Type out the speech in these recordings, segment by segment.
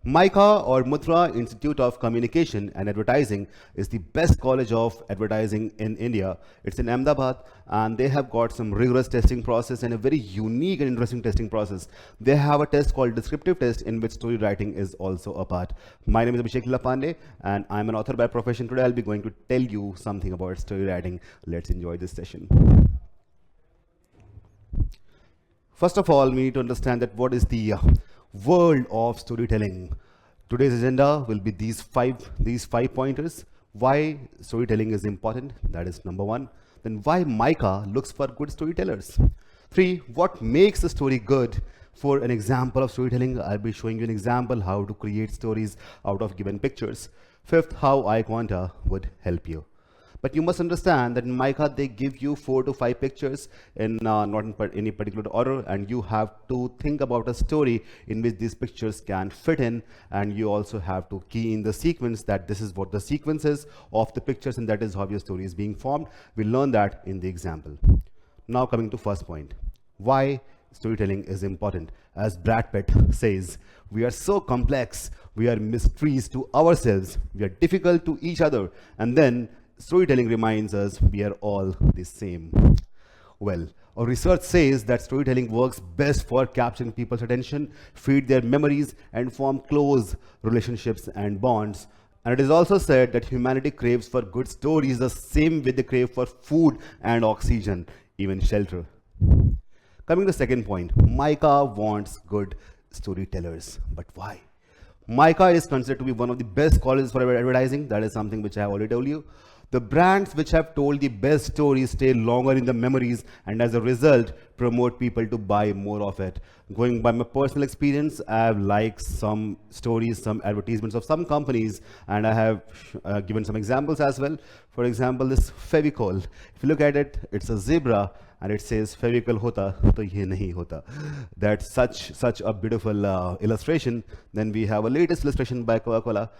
MICA or Mudra Institute of Communication and Advertising is the best college of advertising in India. It's in Ahmedabad, and they have got some rigorous testing process and a very unique and interesting testing process. They have a test called Descriptive test in which story writing is also a part. My name is Abhishek Lapande, and I'm an author by profession. Today I'll be going to tell you something about story writing. Let's enjoy this session. First of all, we need to understand that what is the world of storytelling. Today's agenda will be these five pointers. Why storytelling is important, that is number one. Then why MICA looks for good storytellers. 3, what makes a story good. For an example of storytelling, I'll be showing you an example how to create stories out of given pictures. 5th, how iQuanta would help you. But you must understand that in MICA, they give you 4 to 5 pictures in not in any particular order, and you have to think about a story in which these pictures can fit in, and you also have to key in the sequence that this is what the sequence is of the pictures, and that is how your story is being formed. We'll learn that in the example. Now coming to first point, why storytelling is important. As Brad Pitt says, we are so complex, we are mysteries to ourselves, we are difficult to each other, and then storytelling reminds us we are all the same. Well, our research says that storytelling works best for capturing people's attention, feed their memories, and form close relationships and bonds. And it is also said that humanity craves for good stories the same way they crave for food and oxygen, even shelter. Coming to the second point, MICA wants good storytellers. But why? MICA is considered to be one of the best colleges for advertising. That is something which I have already told you. The brands which have told the best stories stay longer in the memories, and as a result promote people to buy more of it. Going by my personal experience, I have liked some stories, some advertisements of some companies, and I have given some examples as well. For example, this Fevicol. If you look at it, it's a zebra and it says Fevicol hota to ye nahi hota. That's such a beautiful illustration. Then we have a latest illustration by Coca-Cola.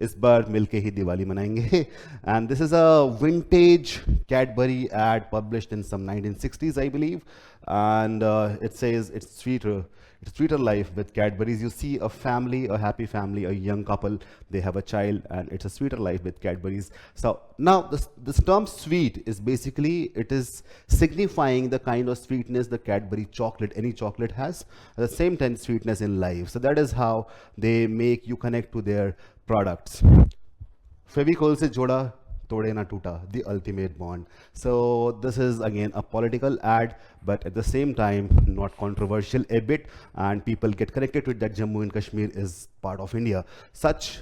इस बार मिलके ही दिवाली मनाएंगे. And this is a vintage Cadbury ad published in some 1960s, I believe, and it says it's sweeter life with Cadbury's. You see a family, a happy family, a young couple, they have a child, and it's a sweeter life with Cadbury's. So now this term sweet is basically, it is signifying the kind of sweetness the Cadbury chocolate, any chocolate has, at the same time sweetness in life. So that is how they make you connect to their products. Fevicol se joda tode na tuta, the ultimate bond. So this is again a political ad, but at the same time not controversial a bit, and people get connected to it that Jammu and Kashmir is part of India. Such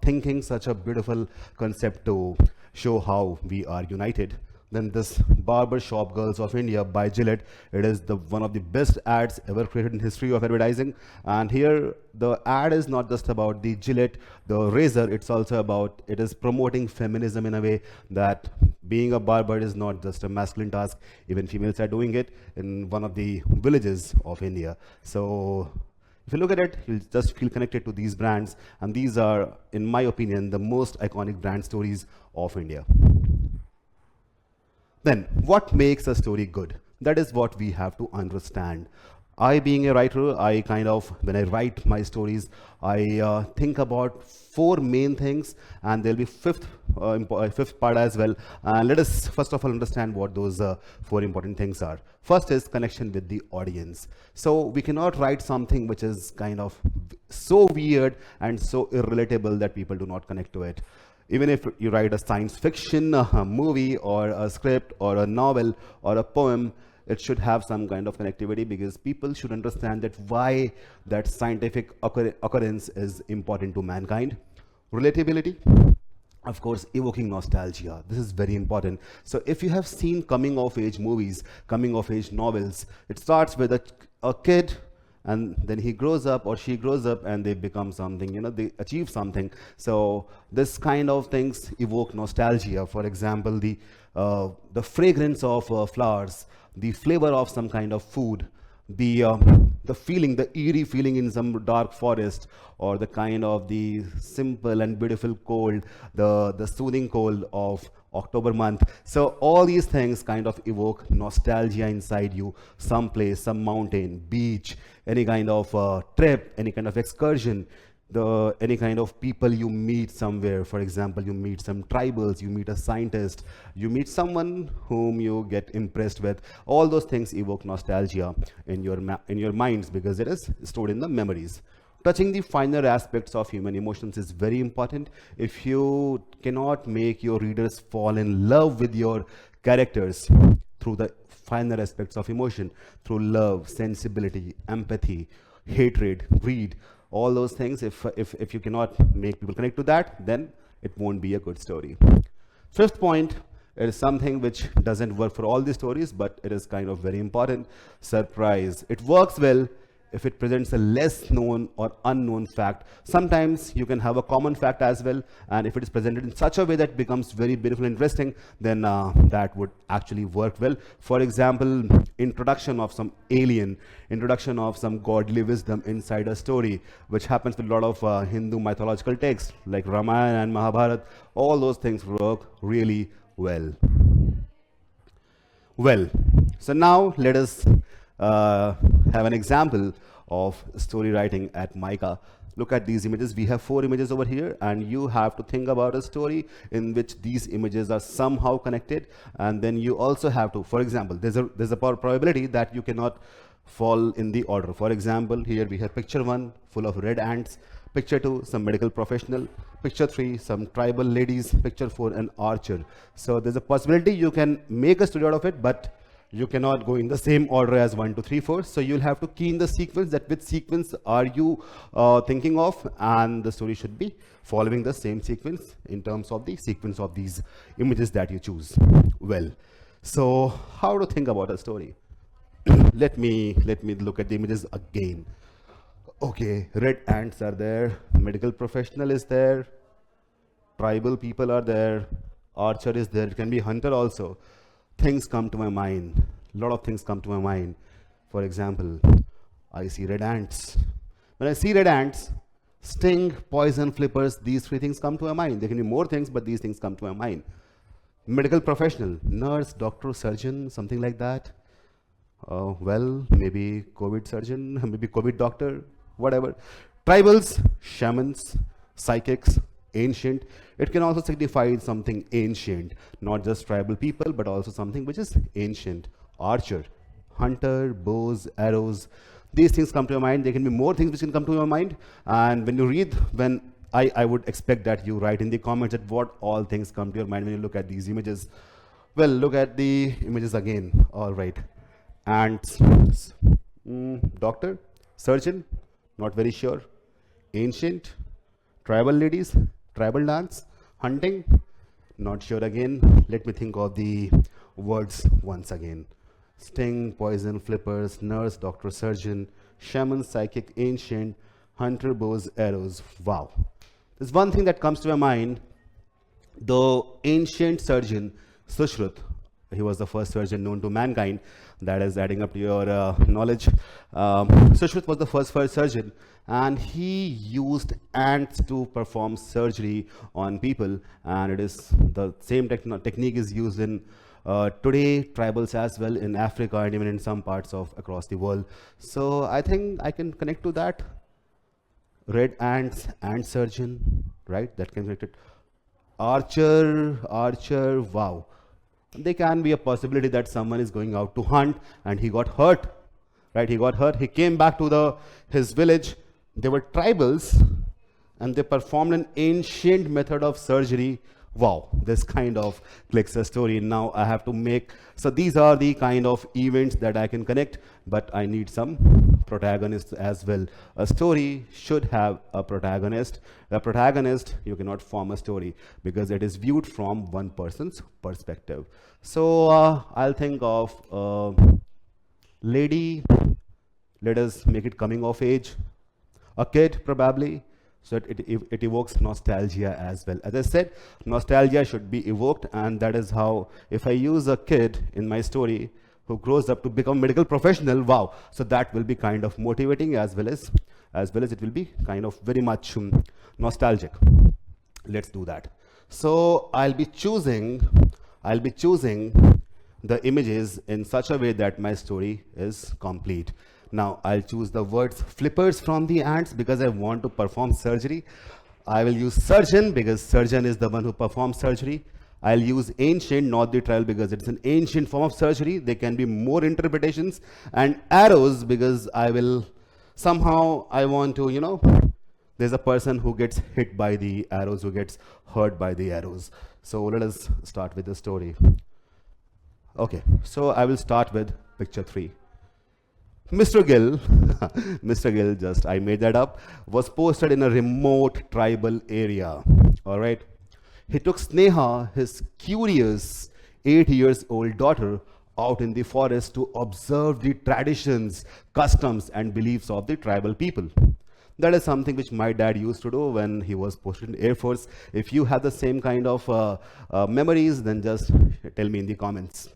thinking, such a beautiful concept to show how we are united. Then this Barber Shop Girls of India by Gillette. It is one of the best ads ever created in history of advertising. And here the ad is not just about the Gillette, the razor, it's also about, it is promoting feminism in a way that being a barber is not just a masculine task. Even females are doing it in one of the villages of India. So if you look at it, you'll just feel connected to these brands. And these are, in my opinion, the most iconic brand stories of India. Then, what makes a story good? That is what we have to understand. I, being a writer, when I write my stories, I think about 4 main things, and there'll be fifth part as well. Let us first of all understand what those 4 important things are. First is connection with the audience. So we cannot write something which is kind of so weird and so irrelatable that people do not connect to it. Even if you write a science fiction movie or a script or a novel or a poem, it should have some kind of connectivity, because people should understand that why that scientific occurrence is important to mankind. Relatability, of course, evoking nostalgia. This is very important. So if you have seen coming of age movies, coming of age novels, it starts with a kid, and then he grows up or she grows up and they become something, they achieve something. So this kind of things evoke nostalgia. For example, the fragrance of flowers, the flavor of some kind of food, the feeling, the eerie feeling in some dark forest, or the kind of the simple and beautiful cold, the soothing cold of October month. So all these things kind of evoke nostalgia inside you, some place, some mountain, beach, any kind of trip, any kind of excursion. any kind of people you meet somewhere. For example, you meet some tribals, you meet a scientist, you meet someone whom you get impressed with. All those things evoke nostalgia in your minds because it is stored in the memories. Touching the finer aspects of human emotions is very important. If you cannot make your readers fall in love with your characters through the finer aspects of emotion, through love, sensibility, empathy, hatred, greed, all those things, if you cannot make people connect to that, then it won't be a good story. Fifth point is something which doesn't work for all the stories, but it is kind of very important: surprise. It works well if it presents a less known or unknown fact. Sometimes you can have a common fact as well, and if it is presented in such a way that it becomes very beautiful and interesting, then that would actually work well. For example, introduction of some alien, introduction of some godly wisdom inside a story, which happens with a lot of Hindu mythological texts like Ramayana and Mahabharata. All those things work really well. Well, so now let us have an example of story writing at MICA. Look at these images. We have 4 images over here, and you have to think about a story in which these images are somehow connected. And then you also have to, for example, there's a probability that you cannot fall in the order. For example, here we have picture 1 full of red ants, picture 2 some medical professional, picture 3 some tribal ladies, picture 4 an archer. So there's a possibility you can make a story out of it, but you cannot go in the same order as 1, 2, 3, 4. So you'll have to key in the sequence, that which sequence are you thinking of, and the story should be following the same sequence in terms of the sequence of these images that you choose. Well, so how to think about a story? let me look at the images again. Okay, red ants are there, medical professional is there, tribal people are there, archer is there, it can be hunter also. Things come to my mind, a lot of things come to my mind. For example, I see red ants. When I see red ants, sting, poison, flippers, these 3 things come to my mind. There can be more things, but these things come to my mind. Medical professional, nurse, doctor, surgeon, something like that. Well, maybe COVID surgeon, maybe COVID doctor, whatever. Tribals, shamans, psychics, ancient. It can also signify something ancient, not just tribal people, but also something which is ancient. Archer, hunter, bows, arrows. These things come to your mind. There can be more things which can come to your mind. And when you read, I would expect that you write in the comments that what all things come to your mind when you look at these images. Well, look at the images again. All right. Ants, doctor, surgeon, not very sure. Ancient, tribal ladies, tribal dance, hunting, not sure again. Let me think of the words once again. Sting, poison, flippers, nurse, doctor, surgeon, shaman, psychic, ancient, hunter, bows, arrows. Wow. There's one thing that comes to my mind. The ancient surgeon, Sushrut, he was the first surgeon known to mankind. That is adding up to your knowledge. Sushrut was the first surgeon, and he used ants to perform surgery on people, and it is the same technique is used in today tribals as well, in Africa and even in some parts of across the world. So I think I can connect to that. Red ants, ant surgeon, right? That can connect it. Archer, wow. There can be a possibility that someone is going out to hunt and he got hurt, right? He got hurt. He came back to his village. They were tribals and they performed an ancient method of surgery. Wow, this kind of clicks a story. Now I have to make, so these are the kind of events that I can connect, but I need some protagonists as well. A story should have a protagonist. A protagonist, you cannot form a story because it is viewed from one person's perspective. So I'll think of lady, let us make it coming of age, a kid probably, so it evokes nostalgia as well. As I said, nostalgia should be evoked, and that is how, if I use a kid in my story who grows up to become a medical professional, wow, so that will be kind of motivating as well as it will be kind of very much nostalgic. Let's do that. So I'll be choosing the images in such a way that my story is complete. Now I'll choose the words flippers from the ants because I want to perform surgery. I will use surgeon because surgeon is the one who performs surgery. I'll use ancient, not the trial, because it's an ancient form of surgery. There can be more interpretations. And arrows because I want to, there's a person who gets hit by the arrows, who gets hurt by the arrows. So let us start with the story. Okay, so I will start with picture 3. Mr. Gill, Mr. Gill, just I made that up, was posted in a remote tribal area. All right. He took Sneha, his curious 8 years old daughter, out in the forest to observe the traditions, customs, and beliefs of the tribal people. That is something which my dad used to do when he was posted in Air Force. If you have the same kind of memories, then just tell me in the comments.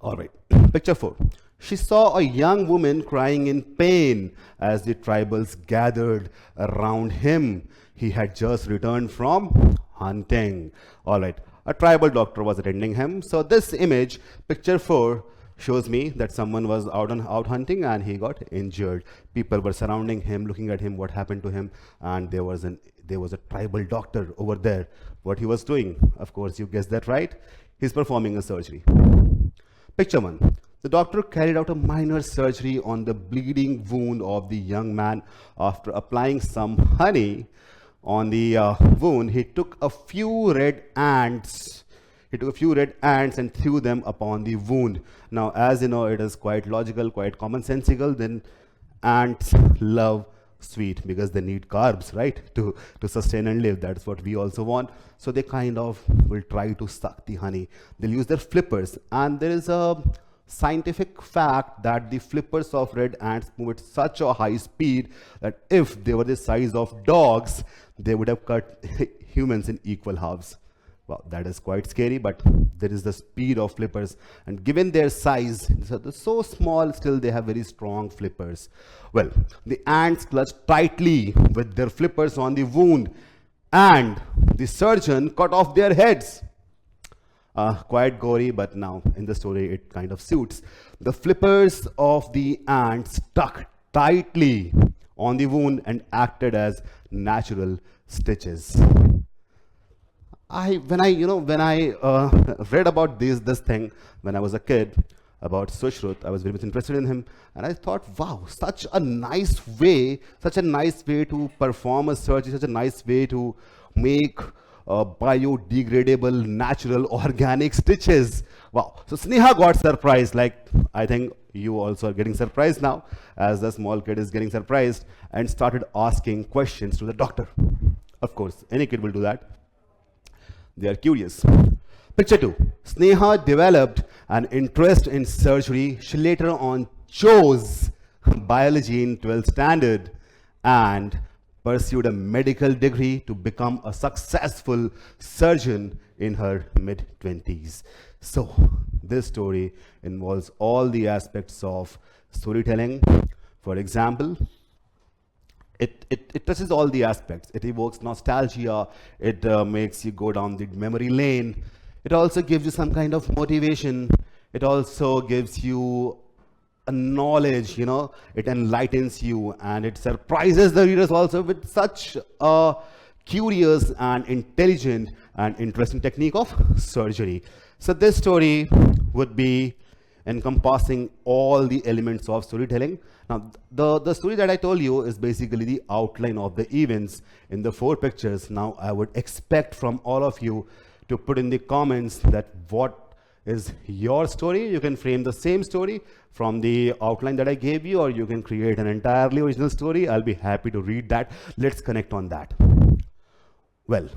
All right, picture 4. She saw a young woman crying in pain as the tribals gathered around him. He had just returned from hunting. All right, a tribal doctor was attending him. So this image, picture 4, shows me that someone was out hunting and he got injured. People were surrounding him, looking at him, what happened to him, and there was a tribal doctor over there. What he was doing, of course, you guessed that right. He's performing a surgery. Picture 1. The doctor carried out a minor surgery on the bleeding wound of the young man. After applying some honey on the wound, he took a few red ants. And threw them upon the wound. Now, as you know, it is quite logical, quite commonsensical. Then ants love sweet because they need carbs, right, to sustain and live. That's what we also want. So they kind of will try to suck the honey. They'll use their flippers, and there is a scientific fact that the flippers of red ants move at such a high speed that if they were the size of dogs, they would have cut humans in equal halves. Wow, that is quite scary, but there is the speed of flippers, and given their size, they're so small, still they have very strong flippers. Well, the ants clutched tightly with their flippers on the wound, and the surgeon cut off their heads. Quite gory, but now in the story it kind of suits. The flippers of the ants stuck tightly on the wound and acted as natural stitches. When I read about this thing when I was a kid about Sushruth, I was very much interested in him, and I thought, wow, such a nice way to perform a surgery, such a nice way to make biodegradable, natural, organic stitches. Wow. So Sneha got surprised, like I think you also are getting surprised now, as the small kid is getting surprised, and started asking questions to the doctor. Of course, any kid will do that. They are curious. Picture 2. Sneha developed an interest in surgery. She later on chose biology in 12th standard and pursued a medical degree to become a successful surgeon in her mid-20s. So this story involves all the aspects of storytelling. For example, it touches all the aspects. It evokes nostalgia. It makes you go down the memory lane. It also gives you some kind of motivation. It also gives you a knowledge, it enlightens you, and it surprises the readers also with such a curious and intelligent and interesting technique of surgery. So this story would be encompassing all the elements of storytelling. Now, the story that I told you is basically the outline of the events in the 4 pictures. Now, I would expect from all of you to put in the comments that what is your story. You can frame the same story from the outline that I gave you, or you can create an entirely original story. I'll be happy to read that. Let's connect on that. Well,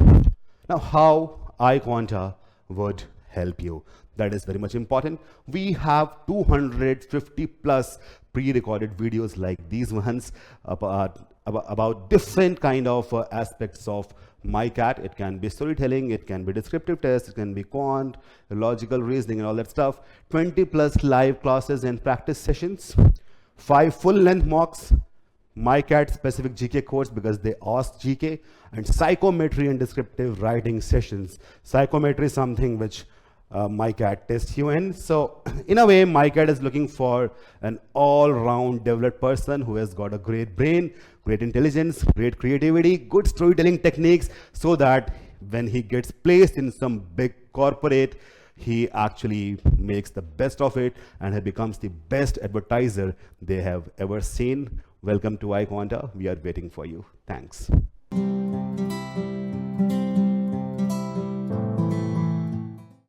now how iQuanta would help you. That is very much important. We have 250 plus pre-recorded videos like these ones about different kind of aspects of MICAT. It can be storytelling, it can be descriptive tests, it can be quant, logical reasoning and all that stuff. 20 plus live classes and practice sessions, 5 full-length mocks, MICAT specific GK course because they ask GK, and psychometry and descriptive writing sessions. Psychometry is something which MICAT test you in. So in a way, MICAT is looking for an all-round developed person who has got a great brain, great intelligence, great creativity, good storytelling techniques, so that when he gets placed in some big corporate, he actually makes the best of it and he becomes the best advertiser they have ever seen. Welcome to iQuanta. We are waiting for you. Thanks.